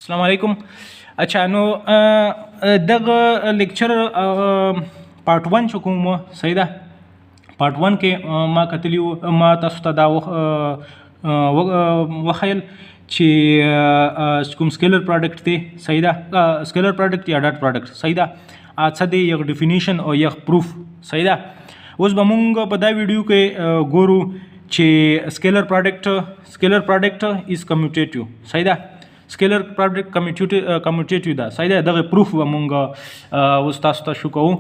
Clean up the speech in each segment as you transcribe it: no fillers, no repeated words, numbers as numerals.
السلام علیکم. اچھا نو دغه لیکچر پارت 1 چې کوم صحیح ده. پارت 1 کې ما کتلی ما تاسو ته دا وخیل چې کوم سکیلر پروډکټ دی صحیح ده. سکیلر پروډکټ یا ډاټ پروډکټ صحیح ده. څه دی یو ډیفینیشن او یو پروف صحیح ده. اوس به مونږ په دا ویډیو کې ګورو چې سکیلر پروډکټ از کمیوټیټیو صحیح ده. سکیلر پروډکټ کمیوټیټیو ده صحیح ده. دغه پروف به مونږ اوس تاسو ته شو کوو.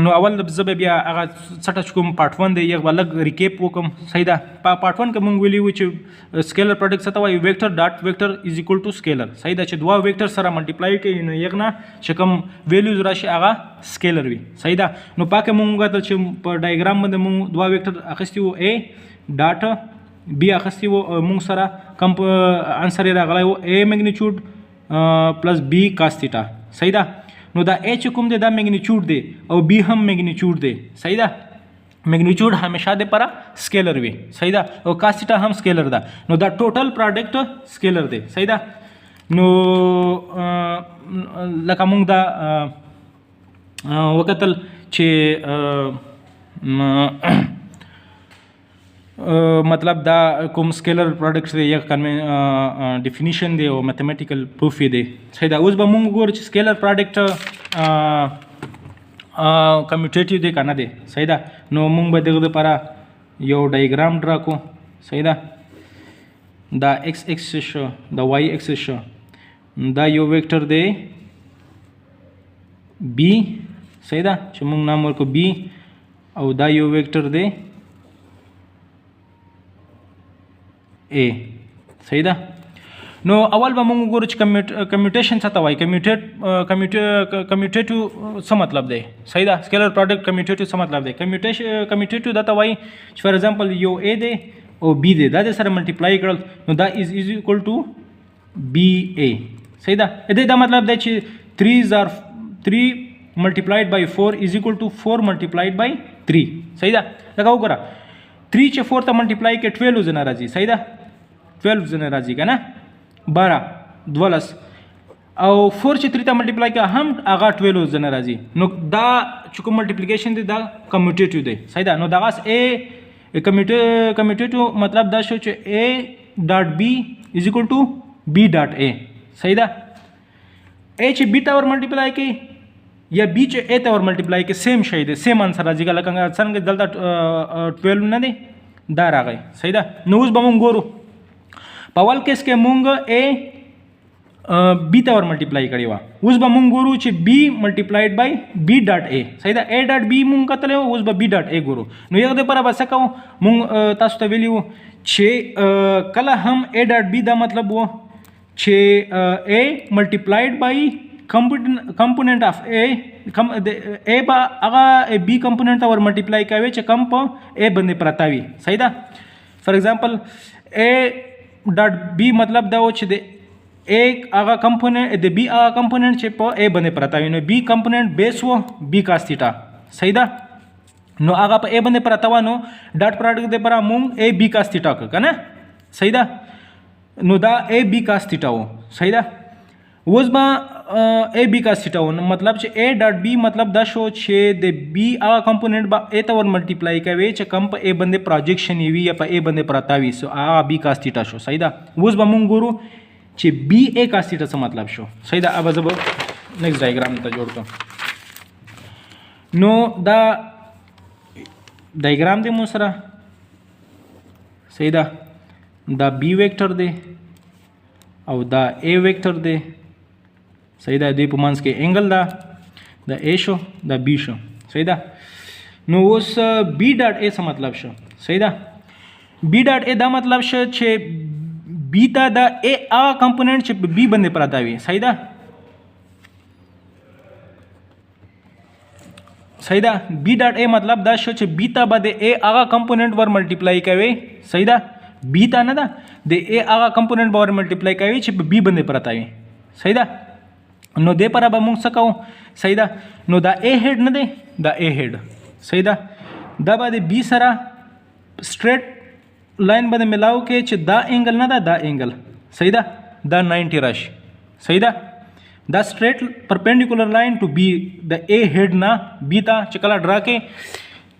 نو اول زه به بیا هغه څټه چې کوم پارت 1 دی یو لږ ریکیپ وکم صحیح ده. پارت 1 کې مونږ ویلي وو چې سکیلر پروډکټ څه ته وایي. ویکټر ډاټ ویکټر از ایکوال ټو سکیلر صحیح ده. چې دوه ویکټر سره ملټیپلای کوي نو یو نه چې کوم ویلیوز راشي هغه سکیلر وي صحیح ده. نو پاکه مونږ غواړو چې په ډایګرام باندې مونږ دوه ویکټر اخیستي وو a ډاټ بی اخیستی وو مونږ سره کم انسر یې راغلی وو a میګنیچیوډ پلس b کاس تیټا صحیح ده. نو دا a چې کوم دی دا میګنیچیوډ دی او b هم میګنیچیوډ دی صحیح ده. میګنیچیوډ همیشه د لپاره سکیلر وي صحیح ده او کاس تیټا هم سکیلر ده. نو دا ټوټل پروډکټ سکیلر دی صحیح ده. نو لکه مونږ دا وکتل چې مطلب دا کوم سکیلر پروډکټ دی یک ډیفینیشن دی او میتھمیټیکل پروف دی صحیح ده. اوس به مونږ وګورو چې سکیلر پروډکټ کمیوټیټیو دی که نه دی صحیح ده. نو مونږ به دغه لپاره یو ډایګرام ډرا کو صحیح ده. دا ایکس ایکسس شو دا وائی ایکسس شو دا یو ویکټر دی بی صحیح ده چې مونږ نام ورکو بی او دا یو ویکټر دی A صحیح ده. نو اول به مونږ وګورو چې کمیوټیشن څه ته وایي. کمیوټیټیو څه مطلب دی صحیح ده. سکیلر پروډکټ کمیوټیټیو څه مطلب دی. کمیوټیټیو دا ته وایي چې فار ایگزامپل یو A دی او B دی دا د سره ملټیپلای کړل نو دا از ایکوال ټو BA صحیح ده. دا مطلب دی چې 3 ملټیپلایډ بای 4 از ایکوال ټو 4 ملټیپلایډ بای 3 صحیح ده. لکه وګوره 3 چې 4 ته ملټیپلای کې 12 ځنه راځي صحیح ده. 12 ځنه راځي که نه 12 12 او 4 چې 3 ته ملټیپلای کې هم هغه 12 ځنه راځي. نو دا چې کوم ملټیپلیکیشن دی دا کمیوټیټیو دی صحیح ده. نو دغه کمیوټیټیو مطلب دا شو چې a ډاټ b از ایکوال ټو b ډاټ a صحیح ده. a چې b ته ور ملټیپلای کوي یا b چې a ته ور ملټیپلای کوي سیم شی دی سیم انسر راځي. لکه څنګه دلته 12 نه دی دا راغی صحیح ده. نو اوس به مونږ ګورو په اول کیس کې مونږ a b ته ور ملټیپلای کړی وه. اوس به مونږ ګورو چې b ملټیپلایډ بای b ډاټ a صحیح ده. a ډاټ b مونږ کتلی وو اوس به b ډاټ a ګورو. نو یو دپاره به څه کوو مونږ تاسو ته ویلي وو چې کله هم a ډاټ b دا مطلب وو چې a ملټیپلایډ بای component of a به هغه b کمپوننټ ته ور ملټیپلای کوي چې کم په a باندې پرته وي صحیح ده. فار ایگزامپل a ډاټ b مطلب دا و چې د a هغه کمپوننټ د b هغه کمپوننټ چې په a باندې پرته وي. نو b کمپوننټ بیس و b کاس تیټا صحیح ده. نو هغه په a باندې پرته و نو ډاټ پروډکټ د پر مونږ a b کاس تیټا که نه صحیح ده. نو دا a b کاس تیټا و صحیح ده. اوس به a b کاس تیټا و نو مطلب چې a ډاټ b مطلب دا شو چې د b هغه کمپوننټ به a ته ور ملټیپلای کوي چې کم په a باندې پروجیکشن وي یا په a باندې پرته وي سو هغه b کاس تیټا شو صحیح ده. اوس به مونږ ګورو چې b a کاس تیټا څه مطلب شو صحیح ده. अब زه به نیکسټ ډایګرام ته جوړ کوم. نو دا ډایګرام دی مو سره صحیح ده. دا b ویکټر دی او دا a ویکټر دی صحیح ده. دوی په منځ کې انګل ده دا a شو دا b شو صحیح ده. نو اوس b ډاټ a څه مطلب شو صحیح ده. b ډاټ a دا مطلب شو چې b ته دا a هغه کمپوننټ چې b باندې پراته وي صحیح ده صحیح ده. b ډاټ a مطلب دا شو چې b ته به د a هغه کمپوننټ ور ملټیپلای کوي صحیح ده. b ته نه ده د a هغه کمپوننټ به ور ملټیپلای کوي چې b باندې پراته وي صحیح ده. نو دې پر به موږ څه کوو صحیح ده. نو دا a هیډ نه دی دا a هیډ صحیح ده. دا به د b سره سټریټ لاین باندې ملاو کې چې دا انګل نه ده دا انګل صحیح ده. دا 90 راشي. صحیح ده. دا سټریټ پرپینډیکولر لاین ټو بی د A هډ نه B ته چې کله ډرا کې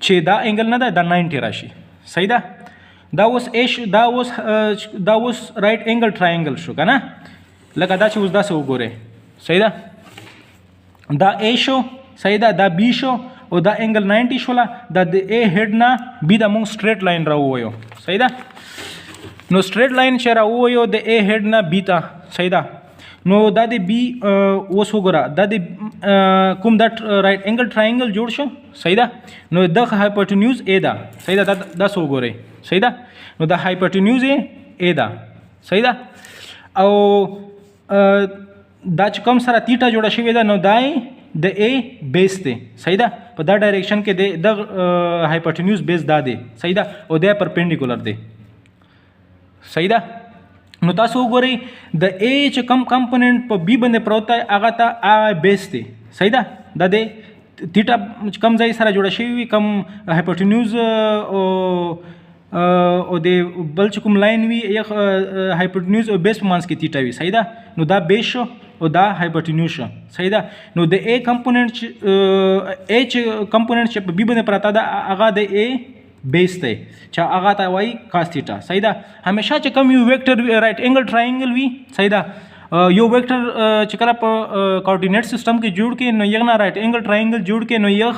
چې دا انګل نه ده دا 90 راشي. صحیح ده. دا اوس دا اوس رائټ انګل ټرایانګل شو کنه لکه دا چې اوس داسې وګورئ. صحیح ده. دا A شو. صحیح ده. دا B شو او دا انګل 90 شوله. دا د A هډ نه B د موږ سټریټ لاین راوویو. صحیح ده. نو سټریټ لاین چې راوویو د A هډ نه B ته. صحیح ده. نو دا د B اوس وګوره دا د کوم دا رائټ انګل ټرایانګل جوړ شو. صحیح ده. نو د هایپوټینیوز A ده. صحیح ده. دا څه وګورئ. صحیح ده. نو دا هایپوټینیوز A ده. صحیح ده. او دا چې کوم سره تیټه جوړه شوې ده نو دا د A بیس دی. صحیح ده. په دا ډایریکشن کې د هایپوټینیوز بیس دا دی. صحیح ده. او دا پرپینډیکولر دی. صحیح ده. نو تاسو وګورئ د A چې کم کمپوننت په B باندې پروت دی هغه ته بیس دی. صحیح ده. دا د تیټه کم ځای سره جوړه شوې وي کم هایپوټینیوز او د بل چې کوم لاین وي یا هایپوټینیوز او بیس په منځ کې تیټه وي. صحیح ده. نو دا بیس شو او دا هایپوټینیوز شو. صحیح ده. نو د A کمپوننت چې په B باندې پراته ده هغه د A بیس دی چې هغه ته وایي کاس تیټا. صحیح ده. همیشه چې کوم یو ویکټر رائټ انګل ټرایانګل وي. صحیح ده. یو ویکټر چې کله په کوارډینیټ سیستم کې جوړ کې نو یو نه رائټ انګل ټرایانګل جوړ کې نو یو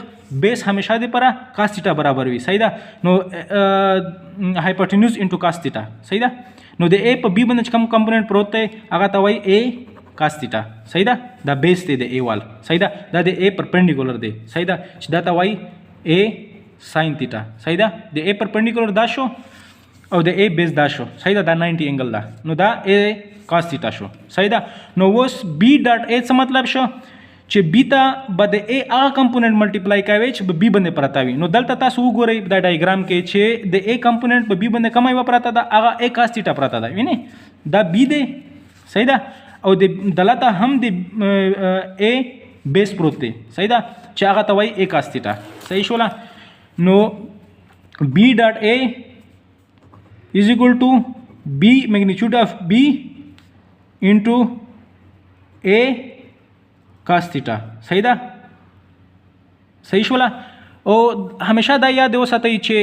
بیس همیشه د پر کاس تیټا برابر وي. صحیح ده. نو هایپوټینیوز انټو کاس تیټا. صحیح ده. نو د A په B باندې کوم کمپوننت پروت دی هغه ته وایي A کاس تیټا. صحیح ده. دا بیس دی د A وال. صحیح ده. دا د A پرپینډیکولر دی. صحیح ده. چې دا ته وایي A ساين تیټا. صحیح ده. د A پرپینډیکولر دا شو او د A بیس دا شو. صحیح ده. دا 90 انګل ده. نو دا A cos تیټا شو. صحیح ده. نو اوس B ډاټ A څه مطلب شو چې B ته به د A هغه کمپوننت ملټیپلای کوي چې په B باندې پراته وي. نو دلته تاسو وګورئ دا ډایګرام کې چې د A کمپوننت په B باندې کومه یو پراته ده هغه A cos تیټا پراته ده. وینئ دا B دی. صحیح ده. او د دلته هم د A بیس پروت دی. صحیح ده. چې هغه ته وایي A cos تیټا. صحیح شوله. نو B dot A is equal to B magnitude of B into A cos theta. صحیح ده. صحیح شوله. او همیشه دا یاد وساتئ چې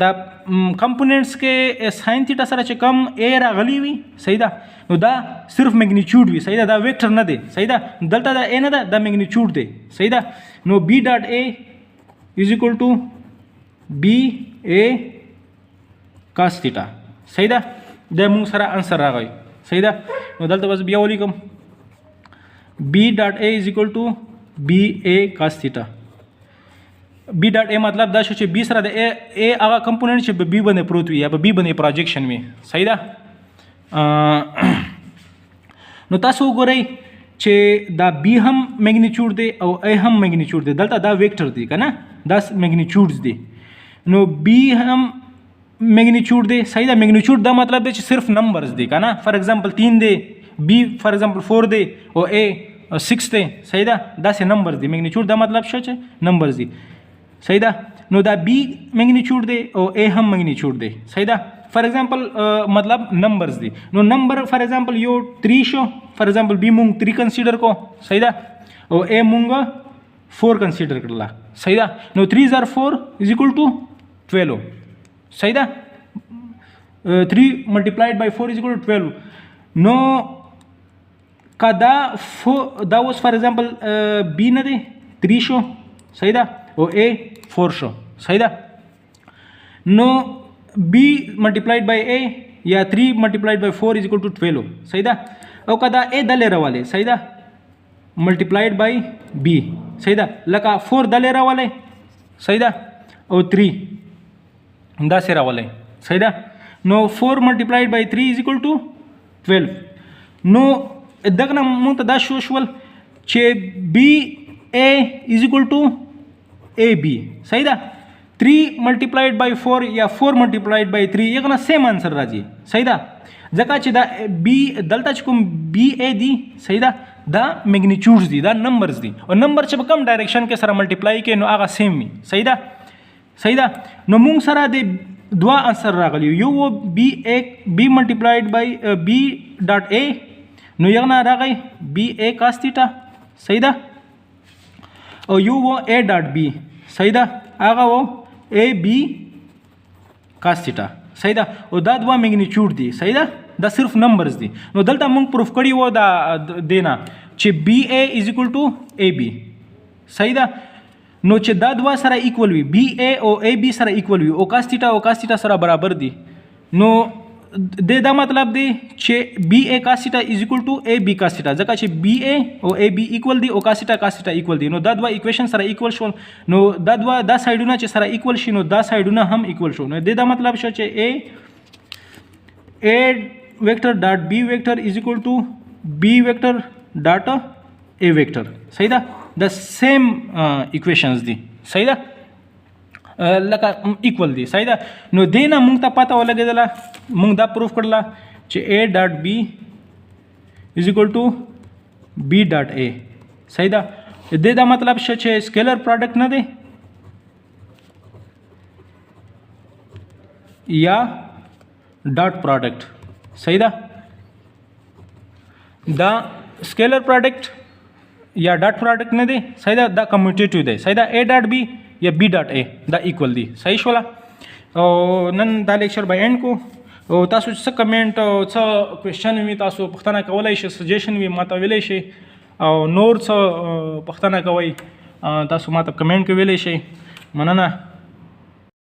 دا کمپوننټس کې ساين تیټا سره چې کم A راغلی وي. صحیح ده. نو دا صرف میگنیچیوډ وي. صحیح ده. دا ویکټر نه دی. صحیح ده. دلته دا A نه ده دا میگنیچیوډ دی. صحیح ده. نو B dot A is equal to B A cos theta. صحیح ده. د موږ سره انسر راغی. صحیح ده. نو دلته بس بیا ولیکم B dot A is equal to B A cos theta. B dot A مطلب دا شو چې B سره د A هغه کمپوننت چې په B باندې پروت وي یا په B باندې پروجیکشن وي. صحیح ده. نو تاسو وګورئ چې دا B هم میگنیچیوډ دی او A هم میگنیچیوډ دی. دلته دا ویکټر دی کنه دا میگنیچیوډز دی. نو B هم میگنیچیوډ دی. صحیح ده. میگنیچیوډ دا مطلب دی چې صرف نمبرز دی کنه. فار ایگزامپل 3 دی B فار ایگزامپل 4 دی او A 6 دی. صحیح ده. دا سه نمبرز دی. میگنیچیوډ دا مطلب شو چې نمبرز دی. صحیح ده. نو دا B میگنیچیوډ دی او A هم میگنیچیوډ دی. صحیح ده. فار ایگزامپل مطلب نمبرز دی. نو نمبر فار ایگزامپل یو 3 شو. فار ایگزامپل B مونږ 3 کنسیډر کو. صحیح ده. او A مونږ 4 کنسیډر کړل. صحیح ده. نو 3 are 4 is equal to 12. صحیح ده. 3 multiplied by 4 is equal to 12. نو کدا دا اوس فار ایگزامپل B نه دی 3 شو. صحیح ده. او A 4 شو. صحیح ده. نو B multiplied by A یا 3 multiplied by 4 is equal to 12. صحیح ده. او کدا A دلې راواله. صحیح ده. multiplied by B. صحیح ده. لکه 4 دلې راواله. صحیح ده. او 3 دا سره راواله. صحیح ده. نو 4 multiplied by 3 is equal to 12. نو دغه موږ ته دا شول چې BA is equal to AB. صحیح ده. 3 multiplied by 4 یا 4 multiplied by 3 یو نه سیم آنسر راځي. صحیح ده. ځکه چې دا B دلته چې کوم BA دی. صحیح ده. دا میگنیچیوډز دي دا نمبرز دي او نمبر چې په کوم ډایرکشن کې سره ملټیپلای کې نو هغه سیم وي. صحیح ده. صحیح ده. نو موږ سره د دوا آنسر راغلی یو B multiplied by B dot A نو یو نه راغی بی ا کاس تیټا صحیح ده او یو و ا ډاټ بی صحیح ده هغه و ا بی کاس تیټا صحیح ده او دا دوه میګنیچیوډ دي صحیح ده دا صرف نمبرز دي نو دلته موږ پروف کړی وو دا دینا چې بی ا از ایکوال ټو ا بی صحیح ده نو چې دا دوه سره ایکوال وي بی ا او ا بی سره ایکوال وي او کاس تیټا سره برابر دي نو د دا مطلب دی چې بی ا کاس تیټا از ایکوال ټو ا بی کاس تیټا ځکه چې بی ا او ا بی ایکوال دي او کاس تیټا ایکوال دي نو دا دوه ایکویشن سره ایکوال شول نو دا دوه دا سایډونه چې سره ایکوال شي نو دا سایډونه هم ایکوال شو نو د دا مطلب شو چې ا ویکټر ډاټ بی ویکټر از ایکوال ټو بی ویکټر ډاټ ا ویکټر صحیح ده د سیم ایکویشنز دي صحیح ده لکه ایکوال دي صحیح ده نو دینه موږ ته پته ولګېدله موږ دا پروف کړله چې ا ډاټ بی از ایکوال ټو بی ډاټ ا صحیح ده د دا مطلب شو چې سکیلر پروډکټ نه دی یا ډاټ پروډکټ صحیح ده دا سکیلر پروډکټ یا ډاټ پروډکټ نه دی صحیح ده دا کمیوټیټیو دی صحیح ده ا ډاټ بی یا بی ډاټ ا دا ایکوال دي صحیح شوله او نن دا لیکچر به اینډ کو او تاسو څه کمنټ او څه کوېشن وي تاسو پوښتنه کولی شئ سجیشن وي ماته ویلی شئ او نور څه پوښتنه کوئ تاسو ماته کمنټ کې ویلی شئ مننه